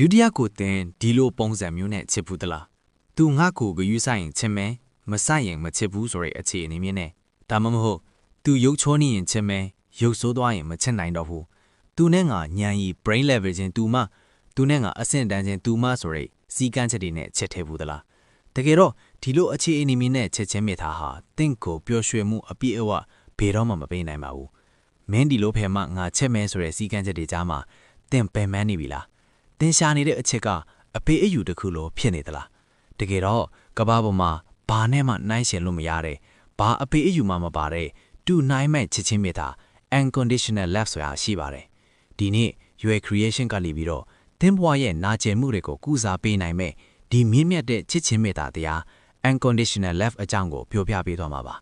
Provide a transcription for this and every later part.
လူတယောက်ကိုတင်ဒီလိုပုံစံမျိုးနဲ့ချစ်ဘူးသလားသူငါ့ကိုဂယူးဆိုင်ရင်ချစ်မယ်မဆိုင်ရင်မချစ်ဘူးဆိုတဲ့အခြေအနေမျိုးနဲ့ဒါမှမဟုတ်သူရုပ်ချောနေရင်ချစ်မယ်ရုပ်ဆိုးသွားရင်မချစ်နိုင်တော့ဘူးသူနဲ့ငါညံရီ brain level ချင်းသူမှသူနဲ့ငါအဆင့်တန်းချင်းသူမှဆိုတဲ့စီကန်းချက်တွေနဲ့ချစ်ထဲဘူးသလားတကယ်တော့ဒီလိုအခြေအနေမျိုးနဲ့ချစ်ချင်းမိသားဟာတင့်ကိုပျော်ရွှင်မှုအပြည့်အဝဘယ်တော့မှမပေးနိုင်ပါဘူးမင်းဒီလိုဖယ်မှငါချစ်မယ်ဆိုတဲ့စီကန်းချက်တွေကြားမှာတင့်ပယ်မန်းနေပြီလားတင်ရှာနေတဲ့အချက်ကအဖေအယူတစ်ခုလိုဖြစ်နေသလားတကယ်တော့ကဘာပေါ်မှာဘာနဲ့မှနှိုင်းရှင်လို့မရတဲ့ဘာအဖေအယူမှမပါတဲ့တူနိုင်မဲ့ချစ်ချင်းမိသား unconditional love ဆိုတာရှိပါတယ်ဒီနေ့ရွယ် creation ကလီပြီးတော့တင်းဘွားရဲ့နာကျင်မှုတွေကိုကုစားပေးနိုင်မဲ့ဒီမြင့်မြတ်တဲ့ချစ်ချင်းမိသားတရား unconditional love အကြောင်းကိုပြောပြပေးသွားမှာပါ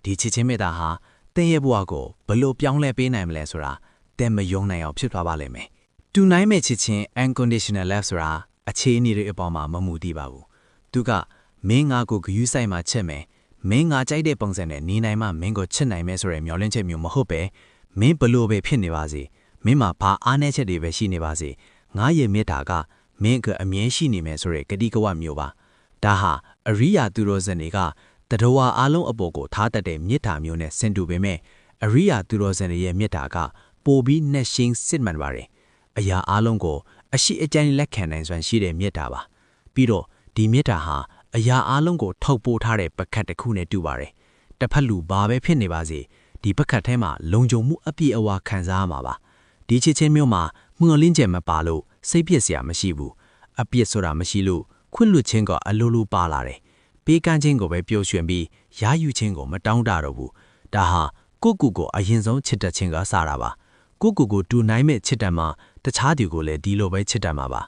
ဒီချစ်ချင်းမိသားဟာတင်းရဲ့ဘဝကိုဘယ်လိုပြောင်းလဲပေးနိုင်မလဲဆိုတာတင်းမယုံနိုင်အောင်ဖြစ်သွားပါလိမ့်မယ်တူနိုင်မဲ့ချစ်ချင်း unconditional love ဆိုတာအခြေအနေတွေအပေါ်မှာမမူတည်ပါဘူးသူကမင်းငါကိုဂယူးဆိုင်မှာချစ်မယ်မင်းငါကြိုက်တဲ့ပုံစံနဲ့နေနိုင်မှမင်းကိုချစ်နိုင်မယ်ဆိုတဲ့မျှော်လင့်ချက်မျိုးမဟုတ်ပဲမင်းဘလို့ပဲဖြစ်နေပါစေမင်းမှာဘာအားနည်းချက်တွေပဲရှိနေပါစေငါရဲ့မေတ္တာကမင်းကအမြဲရှိနေမယ်ဆိုတဲ့ဂတိကဝတ်မျိုးပါဒါဟာအရိယာသူတော်စံတွေကတတော်ဝါအားလုံးအပေါ်ကိုထားတတ်တဲ့မေတ္တာမျိုးနဲ့ဆင်တူပေမဲ့အရိယာသူတော်စံတွေရဲ့မေတ္တာကပိုပြီးနှက်ရှင်းစစ်မှန်ပါတယ်အရာအလုံးကိုအရှိအကျဉ်းလက်ခံနိုင်စွမ်းရှိတဲ့မေတ္တာပါပြီးတော့ဒီမေတ္တာဟာအရာအလုံးကိုထုတ်ပိုးထားတဲ့ပကတ်တစ်ခုနဲ့တူပါတယ်တစ်ဖက်လူဘာပဲဖြစ်နေပါစေဒီပကတ်ထဲမှာလုံခြုံမှုအပြည့်အဝခံစားရမှာပါဒီချစ်ချင်းမျိုးမှာမျှော်လင့်ချက်မပါလို့စိတ်ပြည့်စရာမရှိဘူးအပြည့်ဆိုတာမရှိလို့ခွင့်လွှတ်ခြင်းကအလိုလိုပါလာတယ်ပေးကမ်းခြင်းကိုပဲပျော်ရွှင်ပြီးယာယူခြင်းကိုမတောင်းတတော့ဘူးဒါဟာကိုယ့်ကိုယ်အရင်ဆုံးချစ်တတ်ခြင်းကစတာပါကိုယ့်ကိုယ်တူနိုင်မဲ့ချစ်တတ်မှာတခြားသူကိုလည်းဒီလိုပဲချစ်တတ်မှာပါ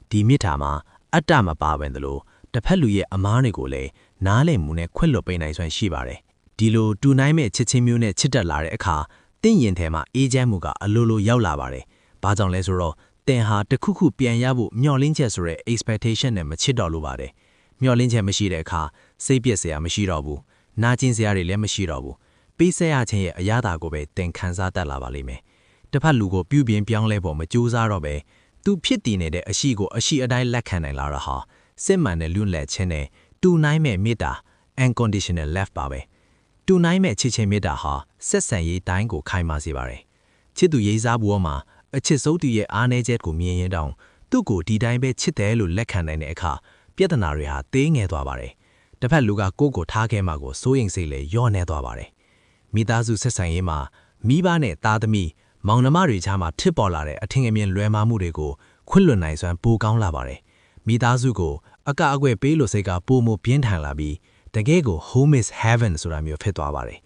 ဒီမြစ်တာမှာအတ္တမပါဘဲသလိုတစ်ဖက်လူရဲ့အမားတွေကိုလည်းနားလည်မှုနဲ့ခွင့်လွှတ်ပေးနိုင်စွမ်းရှိပါတယ်ဒီလိုတူနိုင်မဲ့ချစ်ချင်းမျိုးနဲ့ချစ်တတ်လာတဲ့အခါတင့်ရင်ထဲမှာအေးချမ်းမှုကအလိုလိုရောက်လာပါတယ်ဘာကြောင့်လဲဆိုတော့တင်ဟာတခုခုပြန်ရဖို့မျှော်လင့်ချက်ဆိုတဲ့ expectation နဲ့မချစ်တော့လို့ပါတယ်မျှော်လင့်ချက်မရှိတဲ့အခါစိတ်ပြည့်စရာမရှိတော့ဘူးနာကျင်စရာတွေလည်းမရှိတော့ဘူးပေးဆက်ရခြင်းရဲ့အရာတာကိုပဲတင်ခံစားတတ်လာပါလိမ့်မယ်တစ်ဖက်လူကိုပြုပြင်ပြောင်းလဲဖို့မကြိုးစားတော့ပဲသူဖြစ်တည်နေတဲ့အရှိကိုအရှိအတိုင်းလက်ခံနိုင်လာတာဟာစစ်မှန်တဲ့လွတ်လပ်ခြင်းနဲ့တူနိုင်မဲ့မေတ္တာ unconditional love ပါပဲတူနိုင်မဲ့ချစ်ချင်းမေတ္တာဟာဆက်ဆံရေးတိုင်းကိုခိုင်မာစေပါတယ်ချစ်သူရေးစားဘဝမှာအချစ်ဆုံးသူရဲ့အားနည်းချက်ကိုမြင်ရင်တောင်သူ့ကိုဒီတိုင်းပဲချစ်တယ်လို့လက်ခံနိုင်တဲ့အခါပြဿနာတွေဟာသေးငယ်သွားပါတယ်တစ်ဖက်လူကကိုယ့်ကိုထားခဲ့မှကိုစိုးရိမ်စိတ်လည်းညော့နေသွားပါတယ်မိသားစုဆက်ဆံရေးမှာမိဘနဲ့သားသမီးမောင်နှမတွေကြားမှာထစ်ပေါ်လာတဲ့အထင်အမြင်လွဲမှားမှုတွေကိုခွင့်လွှတ်နိုင်စွမ်းပိုကောင်းလာပါတယ်မိသားစုကိုအကအကွက်ပေးလို့စိတ်ကပိုမိုပြင်းထန်လာပြီးတကယ်ကို home is heaven ဆိုတာမျိုးဖြစ်သွားပါတယ်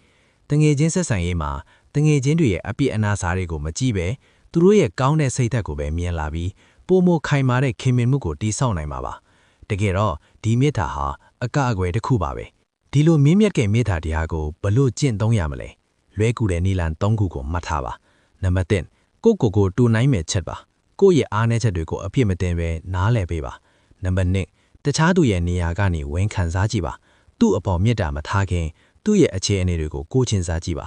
တငယ်ချင်းဆက်ဆံရေးမှာတငယ်ချင်းတွေရဲ့အပြစ်အနာစာတွေကိုမကြည့်ပဲသူတို့ရဲ့ကောင်းတဲ့စိတ်ဓာတ်ကိုပဲမြင်လာပြီးပိုမိုခိုင်မာတဲ့ခင်မင်မှုကိုတည်ဆောက်နိုင်မှာပါတကယ်တော့ဒီမေတ္တာဟာအကအကွယ်တစ်ခုပါပဲဒီလိုမြင့်မြတ်တဲ့မေတ္တာတရားကိုဘလို့ကျင့်သုံးရမလဲလွဲကူတဲ့နည်းလမ်း၃ခုကိုမှတ်ထားပါနံပါတ်1ကိုတူနိုင်မဲ့ချက်ပါကိုယ့်ရဲ့အားနည်းချက်တွေကိုအပြစ်မတင်ပဲနားလည်ပေးပါနံပါတ်2တခြားသူရဲ့နေရာကနေဝန်ခံစားကြည့်ပါသူ့အပေါ်မေတ္တာမထားခင်သူ့ရဲ့အခြေအနေတွေကိုကိုချင်းစားကြည့်ပါ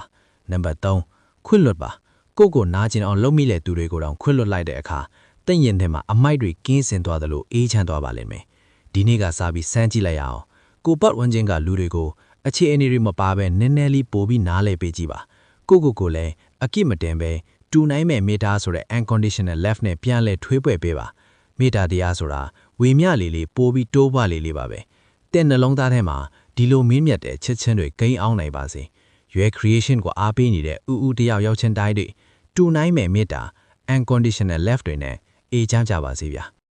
နံပါတ်3ခွင့်လွှတ်ပါကိုနာကျင်အောင်လုပ်မိတဲ့သူတွေကိုတောင်ခွင့်လွှတ်လိုက်တဲ့အခါတင့်ရင်ထဲမှာအမိုက်တွေကင်းစင်သွားသလိုအေးချမ်းသွားပါလိမ့်မယ်ဒီနေ့ကစားပြီးစမ်းကြည့်လိုက်ရအောင်ကိုပတ်ဝန်းကျင်ကလူတွေကိုအခြေအနေတွေမပါဘဲနည်းနည်းလေးပိုပြီးနားလည်ပေးကြည့်ပါကိုလည်းအကိမတင်ပဲတူနိုင်မဲ့မေတ္တာဆိုတဲ့ unconditional love နဲ့ပြန်လဲထွေးပွေပေးပါမေတ္တာတရားဆိုတာဝေမျှလေးပိုပြီးတိုးပွားလေးပါပဲတဲ့နှလုံးသားထဲမှာဒီလိုမင်းမြတ်တဲ့ချစ်ချင်းတွေဂိမ်းအောင်နိုင်ပါစေရွယ် creation ကိုအားပေးနေတဲ့ဥတယောက်ရောက်ချင်းတိုင်းတွေတူနိုင်မဲ့မေတ္တာ unconditional love တွေနဲ့အေးချမ်းကြပါစေဗျာ